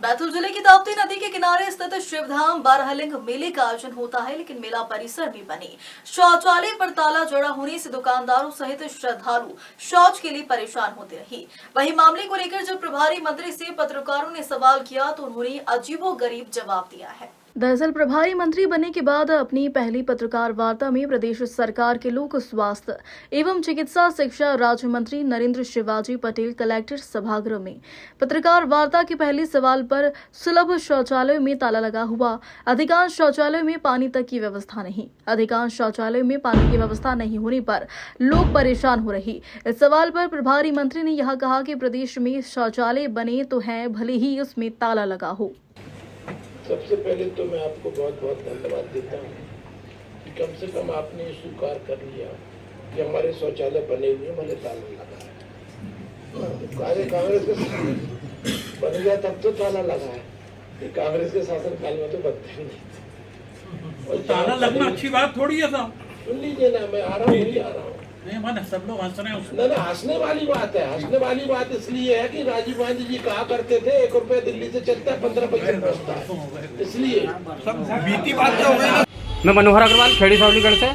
बैतूल जिले की ताप्ती नदी के किनारे स्थित शिवधाम बारहलिंग मेले का आयोजन होता है, लेकिन मेला परिसर में बने शौचालय पर ताला जड़ा होने से दुकानदारों सहित श्रद्धालु शौच के लिए परेशान होते रहे। वहीं मामले को लेकर जब प्रभारी मंत्री से पत्रकारों ने सवाल किया तो उन्होंने अजीबोगरीब जवाब दिया है। दरअसल प्रभारी मंत्री बनने के बाद अपनी पहली पत्रकार वार्ता में प्रदेश सरकार के लोक स्वास्थ्य एवं चिकित्सा शिक्षा राज्य मंत्री नरेंद्र शिवाजी पटेल कलेक्टर सभागृह में पत्रकार वार्ता के पहले सवाल पर सुलभ शौचालयों में ताला लगा हुआ, अधिकांश शौचालयों में पानी तक की व्यवस्था नहीं, अधिकांश शौचालयों में पानी की व्यवस्था नहीं होने पर लोग परेशान हो रहे। इस सवाल पर प्रभारी मंत्री ने यह कहा कि प्रदेश में शौचालय बने तो हैं, भले ही उसमें ताला लगा हो। सबसे पहले तो मैं आपको बहुत बहुत धन्यवाद देता हूँ कि कम से कम आपने स्वीकार कर लिया कि हमारे शौचालय बने हुए भले ताला लगा है। कांग्रेस का बन गया तब तो ताला लगा है, कांग्रेस के शासनकाल में तो बनते ही नहीं। और ताला लगना अच्छी बात थोड़ी है साहब। सुन लीजिए ना, मैं आ रहा हूँ। नहीं माने सब लोग हंस रहे हैं। ना हंसने वाली बात है। हंसने वाली बात इसलिए है कि राजीव गांधी जी कहा करते थे 1 रुपया दिल्ली से चलता है 15 पैसे पहुँचता है, इसलिए बीती बात हो गई। मैं मनोहर अग्रवाल खेड़ी सावलीगढ़ से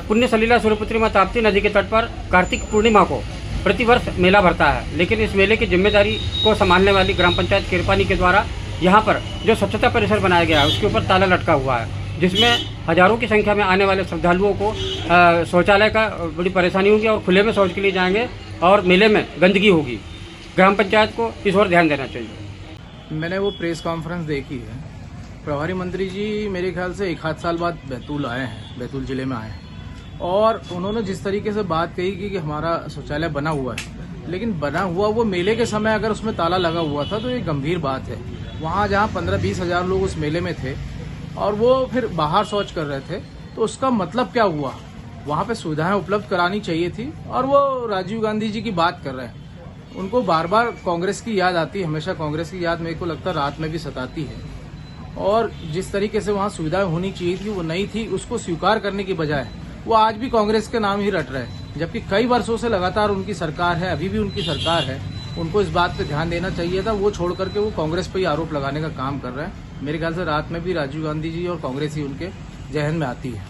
पुण्य सलीला सूर्यपुत्री मां ताप्ती नदी के तट पर कार्तिक पूर्णिमा को प्रतिवर्ष मेला भरता है, लेकिन इस मेले की जिम्मेदारी को संभालने वाली ग्राम पंचायत किरपानी के द्वारा यहाँ पर जो स्वच्छता परिसर बनाया गया है उसके ऊपर ताला लटका हुआ है, जिसमें हजारों की संख्या में आने वाले श्रद्धालुओं को शौचालय का बड़ी परेशानी होगी और खुले में शौच के लिए जाएंगे और मेले में गंदगी होगी। ग्राम पंचायत को इस ओर ध्यान देना चाहिए। मैंने वो प्रेस कॉन्फ्रेंस देखी है। प्रभारी मंत्री जी मेरे ख्याल से 1 आध साल बाद बैतूल आए हैं, बैतूल जिले में आए हैं, और उन्होंने जिस तरीके से बात कही कि हमारा शौचालय बना हुआ है, लेकिन बना हुआ वो मेले के समय अगर उसमें ताला लगा हुआ था तो ये गंभीर बात है। वहाँ जहाँ 15-20 हज़ार लोग उस मेले में थे और वो फिर बाहर शौच कर रहे थे, तो उसका मतलब क्या हुआ? वहाँ पे सुविधाएं उपलब्ध करानी चाहिए थी। और वो राजीव गांधी जी की बात कर रहे हैं, उनको बार बार कांग्रेस की याद आती है, हमेशा कांग्रेस की याद मेरे को लगता है रात में भी सताती है। और जिस तरीके से वहाँ सुविधाएं होनी चाहिए थी वो नहीं थी, उसको स्वीकार करने की बजाय वो आज भी कांग्रेस के नाम ही रट रहे हैं, जबकि कई वर्षों से लगातार उनकी सरकार है, अभी भी उनकी सरकार है। उनको इस बात पे ध्यान देना चाहिए था, वो छोड़ करके वो कांग्रेस पे ही आरोप लगाने का काम कर रहे हैं। मेरे ख्याल से रात में भी राजीव गांधी जी और कांग्रेस ही उनके जहन में आती है।